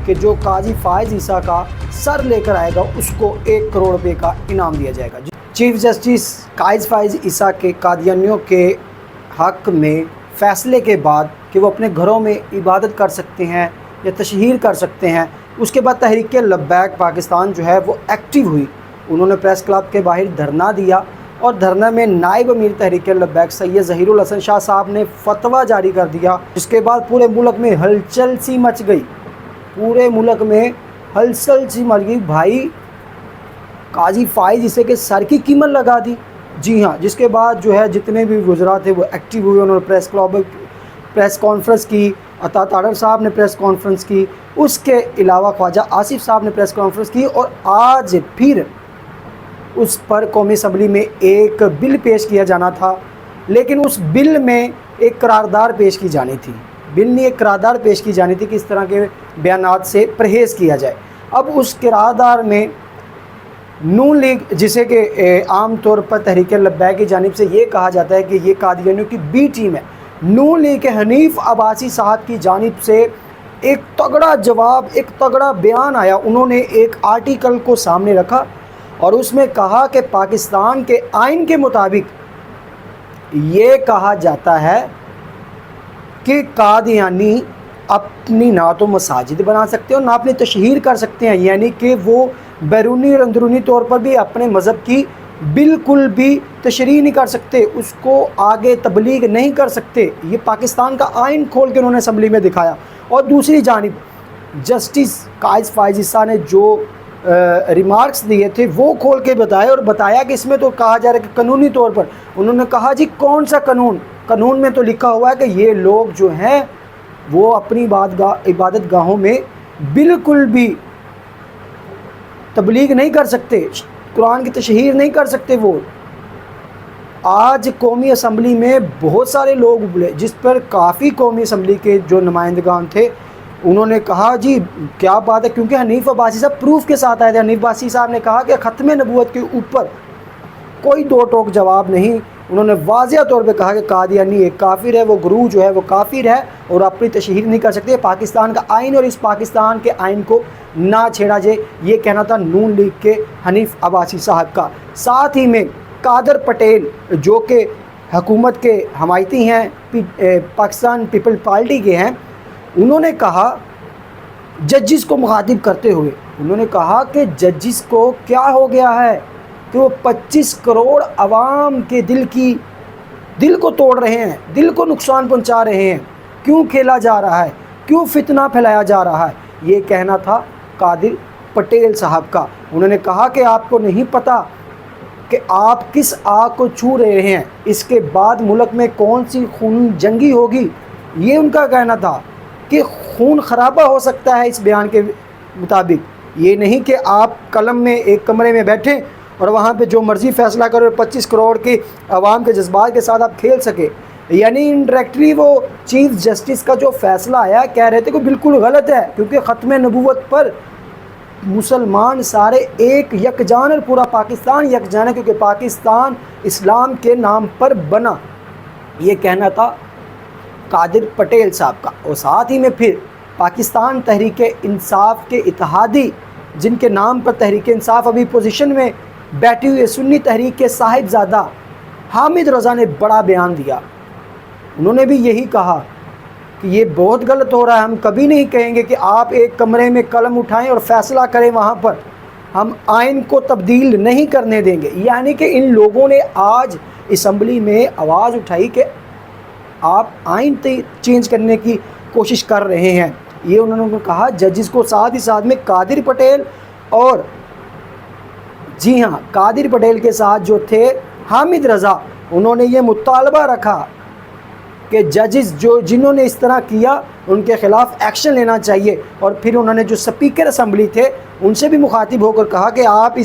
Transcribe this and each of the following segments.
کہ جو قاضی فائز عیسیٰ کا سر لے کر آئے گا اس کو 1 کروڑ روپے کا انعام دیا جائے گا۔ چیف جسٹس قائد فائز عیسیٰ کے قادیانیوں کے حق میں فیصلے کے بعد کہ وہ اپنے گھروں میں عبادت کر سکتے ہیں یا تشہیر کر سکتے ہیں، اس کے بعد تحریک لبیک پاکستان جو ہے وہ ایکٹیو ہوئی۔ انہوں نے پریس کلب کے باہر دھرنا دیا اور دھرنے میں نائب امیر تحریک لبیک سید ظہیر الحسن شاہ صاحب نے فتویٰ جاری کر دیا، جس کے بعد پورے ملک میں ہلچل سی مچ گئی، پورے ملک میں ہلچل سی مچ گئی۔ بھائی قاضی فائز عیسیٰ کے سر کی قیمت لگا دی، جی ہاں، جس کے بعد جو ہے جتنے بھی وزراء تھے وہ ایکٹیو ہوئے، انہوں نے پریس کانفرنس کی، عطا طاہر صاحب نے پریس کانفرنس کی، اس کے علاوہ خواجہ آصف صاحب نے پریس کانفرنس کی، اور آج پھر اس پر قومی اسمبلی میں ایک بل پیش کیا جانا تھا، لیکن اس بل میں ایک قرارداد پیش کی جانی تھی، بل نہیں ایک قرارداد پیش کی جانی تھی کہ اس طرح کے بیانات سے پرہیز کیا جائے۔ اب اس قرارداد میں نون لیگ، جسے کہ عام طور پر تحریک لبیک کی جانب سے یہ کہا جاتا ہے کہ یہ قادیانیوں کی بی ٹیم ہے، نون لیگ کے حنیف عباسی صاحب کی جانب سے ایک تگڑا جواب، ایک تگڑا بیان آیا۔ انہوں نے ایک آرٹیکل کو سامنے رکھا اور اس میں کہا کہ پاکستان کے آئین کے مطابق یہ کہا جاتا ہے کہ قادیانی اپنی نہ تو مساجد بنا سکتے ہیں اور نہ اپنی تشہیر کر سکتے ہیں، یعنی کہ وہ بیرونی اور اندرونی طور پر بھی اپنے مذہب کی بالکل بھی تشریح نہیں کر سکتے، اس کو آگے تبلیغ نہیں کر سکتے۔ یہ پاکستان کا آئین کھول کے انہوں نے اسمبلی میں دکھایا۔ اور دوسری جانب جسٹس قائد فائز عیسیٰ نے جو ریمارکس دیے تھے وہ کھول کے بتایا، اور بتایا کہ اس میں تو کہا جا رہا ہے کہ قانونی طور پر، انہوں نے کہا جی کون سا قانون؟ قانون میں تو لکھا ہوا ہے کہ یہ لوگ جو ہیں وہ اپنی عبادت گاہوں میں بالکل بھی تبلیغ نہیں کر سکتے، قرآن کی تشہیر نہیں کر سکتے۔ وہ آج قومی اسمبلی میں بہت سارے لوگ ابھرے، جس پر کافی قومی اسمبلی کے جو نمائندگان تھے انہوں نے کہا جی کیا بات ہے، کیونکہ حنیف عباسی صاحب پروف کے ساتھ آئے تھے۔ حنیف عباسی صاحب نے کہا کہ ختم نبوت کے اوپر کوئی دو ٹوک جواب نہیں، انہوں نے واضح طور پہ کہا کہ قادیانی ایک کافر ہے، وہ گروہ جو ہے وہ کافر ہے اور اپنی تشہیر نہیں کر سکتے، پاکستان کا آئین اور اس پاکستان کے آئین کو نہ چھیڑا جائے، یہ کہنا تھا نون لیگ کے حنیف عباسی صاحب کا۔ ساتھ ہی میں قادر پٹیل جو کہ حکومت کے حمایتی ہیں، پاکستان پیپل پارٹی کے ہیں، انہوں نے کہا ججز کو مخاطب کرتے ہوئے، انہوں نے کہا کہ ججز کو کیا ہو گیا ہے کہ وہ 25 کروڑ عوام کے دل کو توڑ رہے ہیں، دل کو نقصان پہنچا رہے ہیں، کیوں کھیلا جا رہا ہے، کیوں فتنہ پھیلایا جا رہا ہے، یہ کہنا تھا قادر پٹیل صاحب کا۔ انہوں نے کہا کہ آپ کو نہیں پتہ کہ آپ کس آگ کو چھو رہے ہیں، اس کے بعد ملک میں کون سی خون جنگی ہوگی، یہ ان کا کہنا تھا کہ خون خرابہ ہو سکتا ہے اس بیان کے مطابق، یہ نہیں کہ آپ قلم میں ایک کمرے میں بیٹھیں اور وہاں پہ جو مرضی فیصلہ کرو اور 25 کروڑ کی عوام کے جذبات کے ساتھ آپ کھیل سکے۔ یعنی انڈائریکٹلی وہ چیف جسٹس کا جو فیصلہ آیا کہہ رہے تھے کہ بالکل غلط ہے، کیونکہ ختم نبوت پر مسلمان سارے ایک یکجان اور پورا پاکستان یکجان ہے، کیونکہ پاکستان اسلام کے نام پر بنا، یہ کہنا تھا قادر پٹیل صاحب کا۔ اور ساتھ ہی میں پھر پاکستان تحریک انصاف کے اتحادی، جن کے نام پر تحریک انصاف ابھی پوزیشن میں بیٹھی ہوئی سنی تحریک کے صاحبزادہ حامد رضا نے بڑا بیان دیا۔ انہوں نے بھی یہی کہا کہ یہ بہت غلط ہو رہا ہے، ہم کبھی نہیں کہیں گے کہ آپ ایک کمرے میں قلم اٹھائیں اور فیصلہ کریں، وہاں پر ہم آئین کو تبدیل نہیں کرنے دیں گے۔ یعنی کہ ان لوگوں نے آج اسمبلی میں آواز اٹھائی کہ آپ آئین چینج کرنے کی کوشش کر رہے ہیں، یہ انہوں نے کہا ججز کو۔ ساتھ ہی ساتھ میں قادر پٹیل اور جی ہاں قادر پٹیل کے ساتھ جو تھے حامد رضا، انہوں نے یہ مطالبہ رکھا کہ ججز جنہوں نے اس طرح کیا ان کے خلاف ایکشن لینا چاہیے، اور پھر انہوں نے جو سپیکر اسمبلی تھے ان سے بھی مخاطب ہو کر کہا کہ آپ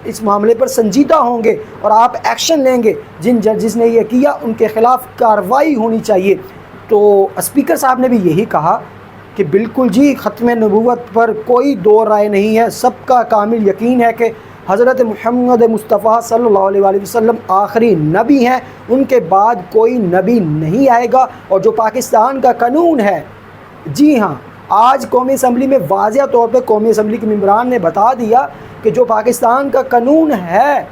اس معاملے پر سنجیدہ ہوں گے اور آپ ایکشن لیں گے، جن ججز نے یہ کیا ان کے خلاف کارروائی ہونی چاہیے۔ تو اسپیکر صاحب نے بھی یہی کہا کہ بالکل جی ختم نبوت پر کوئی دو رائے نہیں ہے، سب کا کامل یقین ہے کہ حضرت محمد مصطفیٰ صلی اللہ علیہ وآلہ وسلم آخری نبی ہیں، ان کے بعد کوئی نبی نہیں آئے گا، اور جو پاکستان کا قانون ہے، جی ہاں آج قومی اسمبلی میں واضح طور پہ قومی اسمبلی کے ممبران نے بتا دیا کہ جو پاکستان کا قانون ہے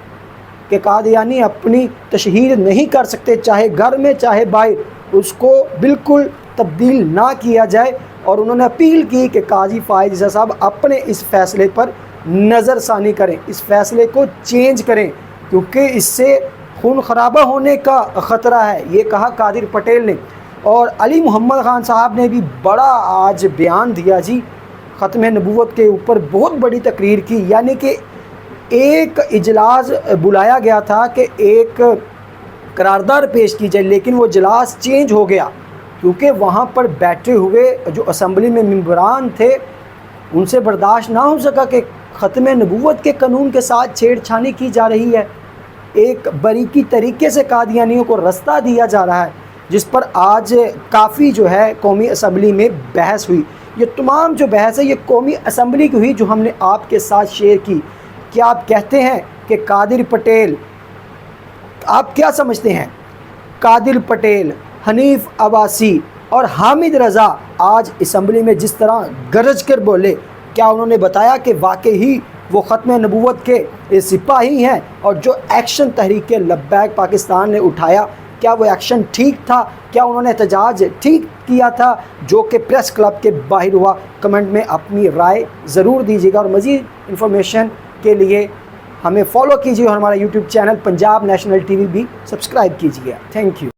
کہ قادیانی اپنی تشہیر نہیں کر سکتے، چاہے گھر میں چاہے باہر، اس کو بالکل تبدیل نہ کیا جائے، اور انہوں نے اپیل کی کہ قاضی فائز عیسیٰ صاحب اپنے اس فیصلے پر نظر ثانی کریں، اس فیصلے کو چینج کریں، کیونکہ اس سے خون خرابہ ہونے کا خطرہ ہے، یہ کہا قادر پٹیل نے۔ اور علی محمد خان صاحب نے بھی بڑا آج بیان دیا جی، ختم نبوت کے اوپر بہت بڑی تقریر کی، یعنی کہ ایک اجلاس بلایا گیا تھا کہ ایک قرارداد پیش کی جائے، لیکن وہ اجلاس چینج ہو گیا کیونکہ وہاں پر بیٹھے ہوئے جو اسمبلی میں ممبران تھے ان سے برداشت نہ ہو سکا کہ ختم نبوت کے قانون کے ساتھ چھیڑ چھانی کی جا رہی ہے، ایک باریکی طریقے سے قادیانیوں کو رستہ دیا جا رہا ہے، جس پر آج کافی جو ہے قومی اسمبلی میں بحث ہوئی۔ یہ تمام جو بحث ہے یہ قومی اسمبلی کی ہوئی جو ہم نے آپ کے ساتھ شیئر کی۔ کیا آپ کہتے ہیں کہ قادر پٹیل، آپ کیا سمجھتے ہیں قادر پٹیل، حنیف عباسی اور حامد رضا آج اسمبلی میں جس طرح گرج کر بولے، کیا انہوں نے بتایا کہ واقعی وہ ختم نبوت کے سپاہی ہیں؟ اور جو ایکشن تحریک لبیک پاکستان نے اٹھایا، کیا وہ ایکشن ٹھیک تھا؟ کیا انہوں نے احتجاج ٹھیک کیا تھا جو کہ پریس کلب کے باہر ہوا؟ کمنٹ میں اپنی رائے ضرور دیجیے گا، اور مزید انفارمیشن کے لیے ہمیں فالو کیجیے اور ہمارا YouTube channel Punjab national T V بھی سبسکرائب کیجیے۔ Thank you.